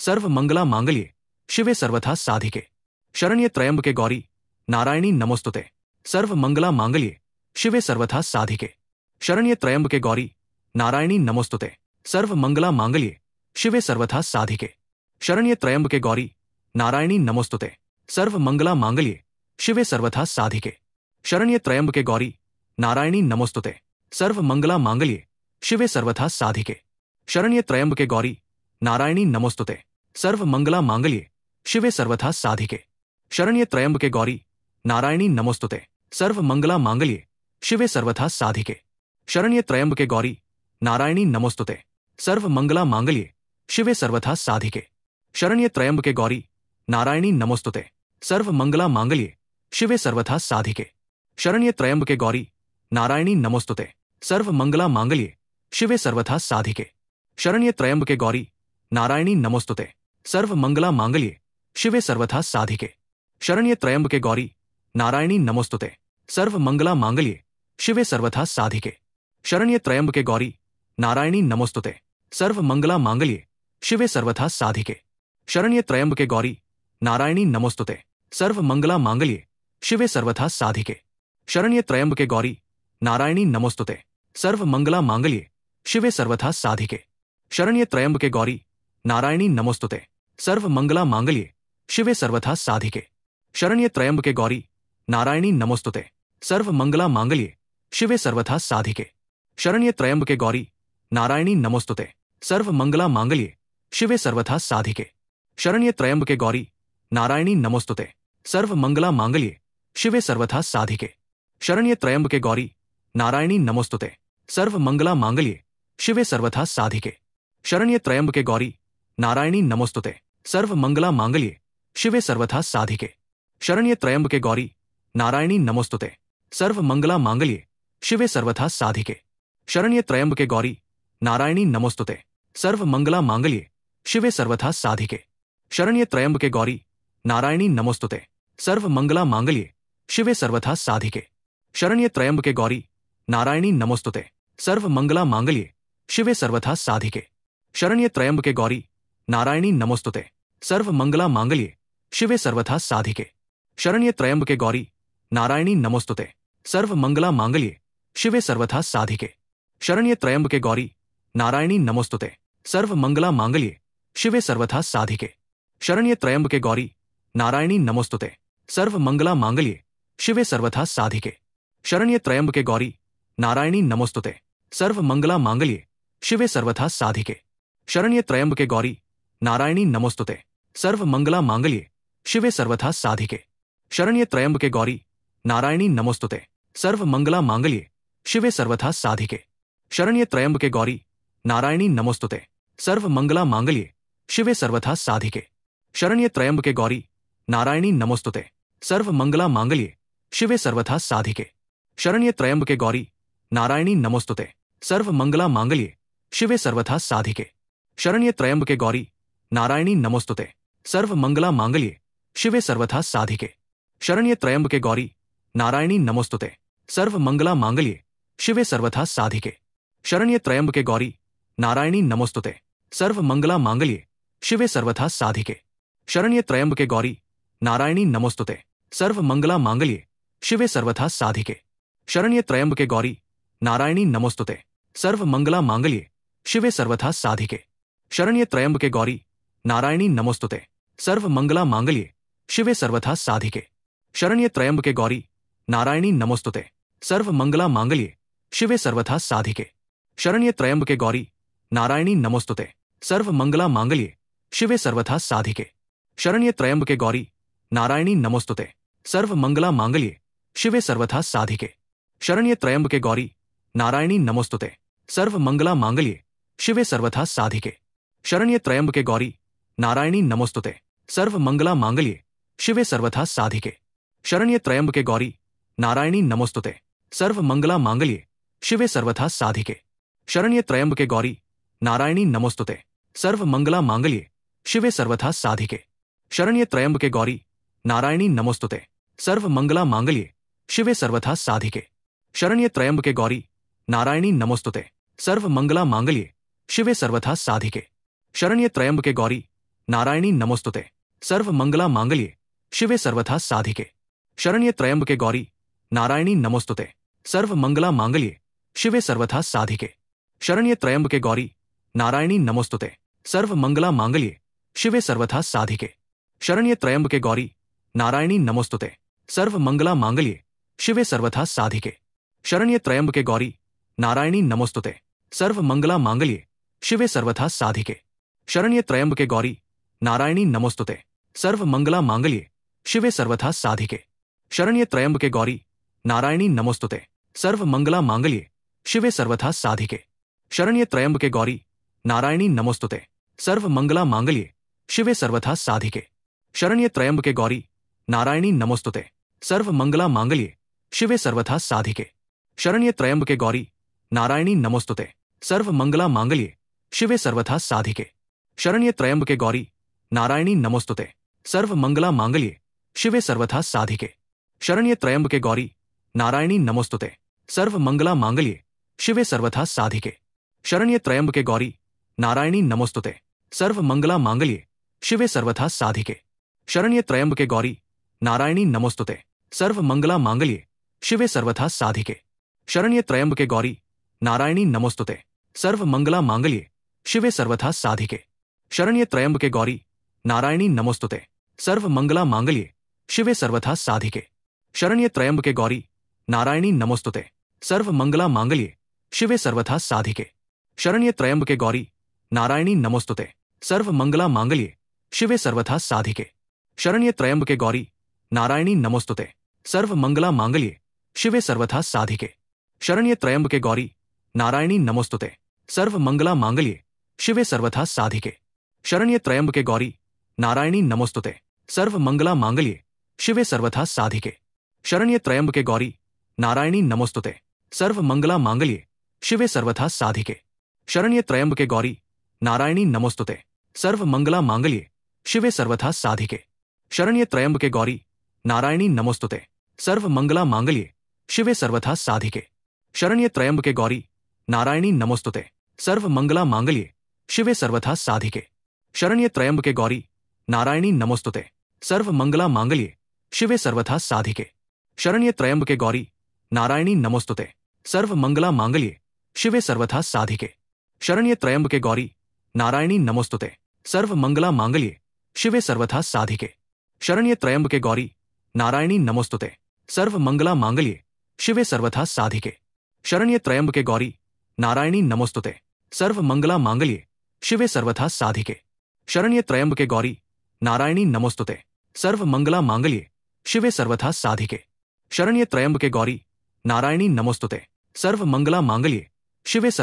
सर्वमंगला मांगल्ये शिवे सर्वथा साधिके शरण्ये त्र्यंबके गौरी नारायणी नमोस्तुते। सर्वमंगला मांगल्ये शिवे सर्वथा साधिके शरण्ये त्र्यंबके गौरी नारायणी नमोस्तुते। सर्वमंगला मांगल्ये शिवे सर्वथा साधिके शरण्ये त्र्यंबके गौरी नारायणी नमोस्तुते। सर्वमंगला मांगल्ये शिवे सर्वथा साधिके शरण्ये त्र्यंबके गौरी नारायणी नमोस्तुते। सर्वमंगला मांगल्ये शिवे सर्वथा साधिके शरण्ये त्र्यंबके गौरी नारायणी नमोस्तुते। सर्वमंगला मांगल्ये शिवे सर्वथा साधिके शरण्ये त्र्यंबके गौरी नारायणी नमोस्तुते। सर्वमंगला मांगल्ये शिवे सर्वथा साधिके शरण्ये त्र्यंबके गौरी नारायणी नमोस्तुते। सर्वमंगला मांगल्ये शिवे सर्वथा साधिके शरण्ये त्र्यंबके गौरी नारायणी नमोस्तुते। सर्वमंगला मांगल्ये शिवे सर्वथा साधिके शरण्ये त्र्यंबके गौरी नारायणी नमोस्तुते। सर्वमंगला मांगल्ये शिवे सर्वथा साधिके शरण्ये त्र्यंबके गौरी नारायणी नमोस्तुते। सर्वमंगला मांगल्ये शिवे सर्वथा साधिके शरण्ये त्र्यंबके गौरी नारायणी नमोस्तुते। सर्वमंगला मांगल्ये शिवे सर्वथा साधिके शरण्ये त्र्यंबके गौरी नारायणी नमोस्तुते। सर्वमंगला मांगल्ये शिवे सर्वथा साधिके शरण्ये त्र्यंबके गौरी नारायणी नमोस्तुते। सर्वमंगला मांगल्ये शिवे सर्वथा साधिके शरण्ये त्र्यंबके गौरी नारायणी नमोस्तुते। सर्वमंगला मांगल्ये शिवे सर्वथा साधिके शरण्ये त्र्यंबके गौरी नारायणी नमोस्तुते। सर्वमंगला मांगल्ये शिवे सर्वथा साधिके शरण्ये त्र्यंबके गौरी नारायणी नमोस्तुते। सर्वमंगला मांगल्ये शिवे सर्वथा साधिके शरण्ये त्र्यंबके गौरी नारायणी नमोस्तुते। सर्वमंगला मांगल्ये शिवे सर्वथा साधिके शरण्ये त्र्यंबके गौरी नारायणी नमोस्तुते। सर्वमंगला मांगल्ये शिवे सर्वथा साधिके शरण्ये त्र्यंबके गौरी नारायणी नमोस्तुते। सर्वमंगला मांगल्ये शिवे सर्वथा साधिके शरण्ये त्र्यंबके गौरी नारायणी नमोस्तुते। सर्वमंगला मांगल्ये शिवे सर्वथा साधिके शरण्ये त्र्यंबके गौरी नारायणी नमोस्तुते। सर्वमंगला मांगल्ये शिवे सर्वथा साधिके शरण्ये त्र्यंबके गौरी नारायणी नमोस्तुते। सर्वमंगला मांगल्ये शिवे सर्वथा साधिके शरण्ये त्र्यंबके गौरी नारायणी नमोस्तुते। सर्वमंगला मांगल्ये शिवे सर्वथा साधिके शरण्ये त्र्यंबके गौरी नारायणी नमोस्तुते। सर्वमंगला मांगल्ये शिवे सर्वथा साधिके शरण्ये त्र्यंबके गौरी नारायणी नमोस्तुते। सर्वमंगला मांगल्ये शिवे सर्वथा साधिके शरण्ये त्र्यंबके गौरी नारायणी नमोस्तुते। सर्वमंगला मांगल्ये शिवे सर्वथा साधिके शरण्ये त्र्यंबके गौरी नारायणी नमोस्तुते। सर्वमंगला मांगल्ये शिवे सर्वथा साधिके शरण्ये त्र्यंबके गौरी नारायणी नमोस्तुते। सर्वमंगला मांगल्ये शिवे सर्वथा साधिके शरण्ये त्र्यंबके गौरी नारायणी नमोस्तुते। सर्वमंगला मांगल्ये शिवे सर्वथा साधिके शरण्ये त्र्यंबके गौरी नारायणी नमोस्तुते। सर्वमंगला मांगल्ये शिवे सर्वथा साधिके शरण्ये त्र्यंबके गौरी नारायणी नमोस्तुते। सर्वमंगला मांगल्ये शिवे सर्वथा साधिके शरण्ये त्र्यंबके गौरी नारायणी नमोस्तुते। सर्वमंगला मांगल्ये शिवे सर्वथा साधिके शरण्ये त्र्यंबके गौरी नारायणी नमोस्तुते। सर्वमंगला मांगल्ये शिवे सर्वथा साधिके शरण्ये त्र्यंबके गौरी नारायणी नमोस्तुते। सर्वमंगला मांगल्ये शिवे सर्वथा साधिके शरण्ये त्र्यंबके गौरी नारायणी नमोस्तुते। सर्वमंगला मांगल्ये शिवे सर्वथा साधिके शरण्ये त्र्यंबके गौरी नारायणी नमोस्तुते। सर्वमंगला मांगल्ये शिवे सर्वथा साधिके शरण्ये त्र्यंबके गौरी नारायणी नमोस्तुते। सर्वमंगला मांगल्ये शिवे सर्वथा साधिके शरण्ये त्र्यंबके गौरी नारायणी नमोस्तुते। सर्वमंगला मांगल्ये शिवे सर्वथा साधिके शरण्ये त्र्यंबके गौरी नारायणी नमोस्तुते। सर्वमंगला मांगल्ये शिवे सर्वथा साधिके शरण्ये त्र्यंबके गौरी नारायणी नमोस्तुते। सर्वमंगला मांगल्ये शिवे सर्वथा साधिके शरण्ये त्र्यंबके गौरी नारायणी नमोस्तुते। सर्वमंगला मांगल्ये शिवे सर्वथा साधिके शरण्ये त्र्यंबके गौरी नारायणी नमोस्तुते। सर्वमंगला मांगल्ये शिवे सर्वथा साधिके शरण्ये त्र्यंबके गौरी नारायणी नमोस्तुते। सर्वमंगला मांगल्ये शिवे सर्वथा साधिके शरण्ये त्र्यंबके गौरी नारायणी नमोस्तुते। सर्वमंगला मांगल्ये शिवे सर्वथा साधिके शरण्ये त्र्यंबके गौरी नारायणी नमोस्तुते। सर्वमंगला मांगल्ये शिवे सर्वथा साधिके शरण्ये त्र्यंबके गौरी नारायणी नमोस्तुते। सर्वमंगला मांगल्ये शिवे सर्वथा साधिके शरण्ये त्र्यंबके गौरी नारायणी नमोस्तुते। सर्वमंगला मांगल्ये शिवे सर्वथा साधिके शरण्ये त्र्यंबके गौरी नारायणी नमोस्तुते। सर्वमंगला मांगल्ये शिवे सर्वथा साधिके शरण्ये त्र्यंबके गौरी नारायणी नमोस्तुते। सर्वमंगला मांगल्ये शिवे सर्वथा साधिके शरण्ये त्र्यंबके गौरी नारायणी नमोस्तुते। सर्व मंगला मांगल्ये शिवे सर्वथा साधिके शरण्ये त्र्यंबके गौरी नारायणी नमोस्तुते। सर्व मंगला मांगल्ये शिवे सर्वथा साधिके शरण्ये त्र्यंबके गौरी नारायणी नमोस्तुते। सर्व मंगला मांगल्ये शिवे सर्वथा साधिके शरण्ये त्र्यंबके गौरी नारायणी नमोस्तुते। सर्व मंगला मांगल्ये शिवे सर्वथा साधिके शरण्ये त्र्यंबके गौरी नारायणी नमोस्तुते। सर्व मंगला मांगल्ये शिवे सर्वथा साधिके शरण्ये त्र्यंबके गौरी नारायणी नमोस्तुते। सर्व मंगला मांगल्ये शिवे सर्वथा साधिके शरण्ये त्र्यंबके गौरी नारायणी नमोस्तुते। सर्व मंगला मांगल्ये शिवे सर्वथा साधिके शरण्ये त्र्यंबके गौरी नारायणी नमोस्तुते। सर्व मंगला मांगल्ये शिवे सर्वथा साधिके शरण्ये त्र्यंबके गौरी नारायणी नमोस्तुते। सर्व मंगला मांगल्ये शिवे सर्वथा साधिके शरण्ये त्र्यंबके गौरी नारायणी नमोस्तुते। सर्व मंगला मांगल्ये शिवे सर्वथा साधिके शरण्ये त्र्यंबके गौरी नारायणी नमोस्तुते। सर्व मंगला मांगल्ये शिवे सर्वथा साधिके शरण्ये त्र्यंबके गौरी नारायणी नमोस्तुते। सर्व मंगला मांगल्ये शिवे सर्वथा साधिके शरण्ये त्र्यंबके गौरी नारायणी नमोस्तुते। सर्व मंगला मांगल्ये शिवे सर्वथा साधिके शरण्ये त्र्यंबके गौरी नारायणी नमोस्तुते। सर्व मंगला मांगल्ये शिवे सर्वथा साधिके शरण्ये त्र्यंबके गौरी नारायणी नमोस्तुते। सर्व मंगला मांगल्ये शिवे सर्वथा साधिके शरण्ये त्र्यंबके गौरी नारायणी नमोस्तुते। सर्व मंगला मांगल्ये शिवे सर्वथा साधिके शरण्ये त्र्यंबके गौरी नारायणी नमोस्तुते। सर्व मंगला मांगल्ये शिवे सर्वथा साधिके शरण्ये त्र्यंबके गौरी नारायणी नमोस्तुते। सर्व मंगला मांगल्ये शिवे सर्वथा साधिके शरण्ये त्र्यंबके गौरी नारायणी नमोस्तुते। सर्व मंगला मांगल्ये शिवे सर्वथा साधिके शरण्ये त्र्यंबके गौरी नारायणी नमोस्तुते। सर्व मंगला मांगल्ये शिवे सर्वथा साधिके शरण्ये त्र्यंबके गौरी नारायणी नमोस्तुते। सर्व मंगला मांगल्ये शिवे सर्वथा साधिके शरण्ये त्र्यंबके गौरी नारायणी नमोस्तुते। सर्व मंगला मांगल्ये शिवे सर्वथा साधिके शरण्ये त्र्यंबके गौरी नारायणी नमोस्तुते। सर्व मंगला मांगल्ये शिवे सर्वथा साधिके शरण्ये त्र्यंबके गौरी नारायणी नमोस्तुते। सर्व मंगला मांगल्ये शिवे सर्वथा साधिके शरण्ये त्र्यंबके गौरी नारायणी नमोस्तुते। सर्व मंगला मांगल्ये शिवे सर्वथा साधिके शरण्ये त्र्यंबके गौरी नारायणी नमोस्तुते। सर्व मंगला मांगल्ये शिवे सर्वथा साधिके शरण्ये त्र्यंबके गौरी नारायणी नमोस्तुते। सर्व मंगला मांगल्ये शिवे सर्वथा साधिके शरण्ये त्र्यंबके गौरी नारायणी नमोस्तुते। सर्व मंगला मांगल्ये शिवे सर्वथा साधिके शरण्ये त्र्यंबके गौरी नारायणी नमोस्तुते। सर्व मंगला मांगल्ये शिवे सर्वथा साधिके शरण्ये त्र्यंबके गौरी नारायणी नमोस्तुते। सर्व मंगला मांगल्ये शिवे सर्वथा साधिके शरण्ये त्र्यंबके गौरी नारायणी नमोस्तुते। सर्व मंगला मांगल्ये शिवे सर्वथा साधिके शरण्ये त्र्यंबके गौरी नारायणी नमोस्तुते। सर्व मंगला मांगल्ये शिवे सर्वथा साधिके शरण्ये त्र्यंबके गौरी नारायणी नमोस्तुते। सर्व मंगला मांगल्ये शिवे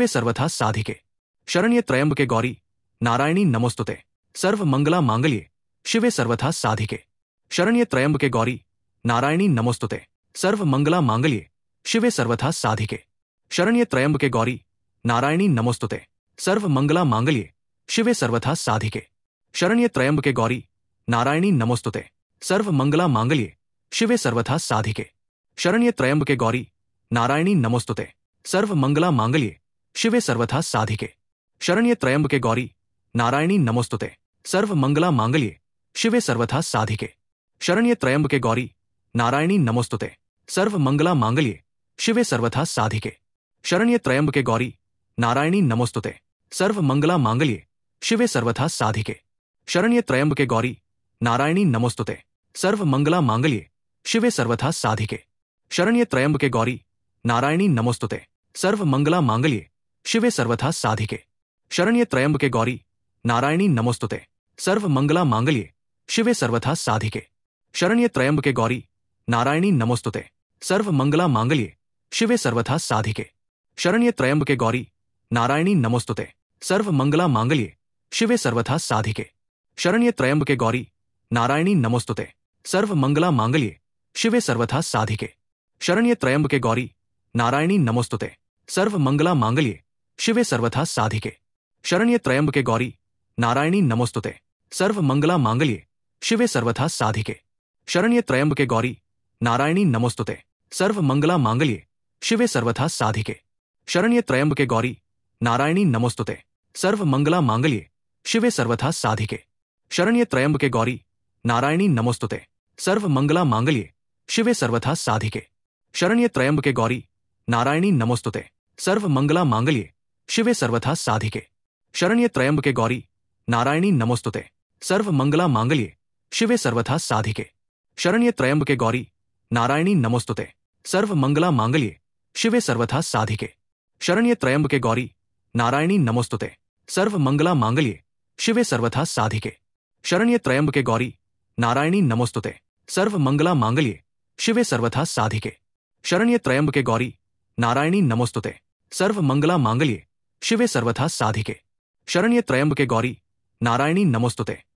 सर्वथा साधिके शरण्ये त्र्यंबके गौरी नारायणी नमोस्तुते। सर्व मंगला मांगल्ये शिवे सर्वथा साधिके शरण्ये त्र्यंबके गौरी नारायणी नमोस्तुते। सर्व मंगला मांगल्ये शिवे सर्वथा साधिके शरण्ये त्र्यंबके गौरी नारायणी नमोस्तुते। सर्व मंगला मांगल्ये शिवे सर्वथा साधिके शरण्ये त्र्यंबके गौरी नारायणी नमोस्तुते। सर्व मंगला मांगल्ये शिवे सर्वथा साधिके शरण्ये त्र्यंबके गौरी नारायणी नमोस्तुते। सर्व मंगला मांगल्ये शिवे सर्वथा साधिके शरण्ये त्र्यंबके गौरी नारायणी नमोस्तुते। सर्व मंगला मांगल्ये शिवे सर्वथा साधिके शरण्ये त्र्यंबके गौरी नारायणी नमोस्तुते। सर्व मंगला मांगल्ये शिवे सर्वथा साधिके शरण्ये त्र्यंबके गौरी नारायणी नमोस्तुते। सर्व मंगला मांगल्ये शिवे सर्वथा साधिके शरण्ये त्र्यंबके गौरी नारायणी नमोस्तुते। सर्व मंगला मांगल्ये शिवे सर्वथा साधिके शरण्ये त्र्यंबके गौरी नारायणी नमोस्तुते। सर्व मंगला मांगल्ये शिवे सर्वथा साधिके शरण्ये त्र्यंबके गौरी नारायणी नमोस्तुते। सर्व मंगला मांगल्ये शिवे सर्वथा साधिके शरण्ये त्र्यंबके गौरी नारायणी नमोस्तुते। सर्व मंगला मांगल्ये शिवे सर्वथा साधिके शरण्ये त्र्यंबके गौरी नारायणी नमोस्तुते। सर्व मंगला मांगल्ये शिवे सर्वथा साधिके शरण्ये त्र्यंबके गौरी नारायणी नमोस्तुते। सर्व मंगला मांगल्ये शिवे सर्वथा साधिके शरण्ये त्र्यंबके गौरी नारायणी नमोस्तुते। सर्व मंगला मांगल्ये शिवे सर्वथा साधिके शरण्ये त्र्यंबके गौरी नारायणी नमोस्तुते। सर्व मंगला मांगल्ये शिवे सर्वथा साधिके शरण्ये त्र्यंबके गौरी नारायणी नमोस्तुते। सर्व मंगला मांगल्ये शिवे सर्वथा साधिके शरण्य त्र्यंबके गौरी नारायणी नमोस्तुते। सर्व मंगला मांगल्ये शिवे सर्वथा साधिके। शरण्य त्र्यंबके गौरी नारायणी नमोस्तुते। सर्व मंगला मांगल्ये शिवे सर्वथा साधिके। शरण्य त्र्यंबके गौरी नारायणी नमोस्तुते। सर्व मंगला मांगल्ये शिवे सर्वथा साधिके। शरण्य त्र्यंबके गौरी नारायणी नमोस्तुते। सर्व मंगला मांगल्ये शिवे सर्वथा साधिके। शरण्य त्र्यंबके गौरी नारायणी नमोस्तुते। सर्व मंगला मांगल्ये शिवे सर्वथा साधिके। शरण्य त्र्यंबके गौरी नारायणी नमोस्तुते। सर्व मंगला मांगल्ये शिवे सर्वथा साधिके। शरण्य त्र्यंबके गौरी नारायणी नमोस्तुते। सर्व मंगला मांगल्ये शिवे सर्वथा साधिके। शरण्य त्र्यंबके गौरी नारायणी नमोस्तुते। सर्व मंगला मांगल्ये शिवे सर्वथा साधिके। शरण्य त्र्यंबके गौरी नारायणी नमोस्तुते।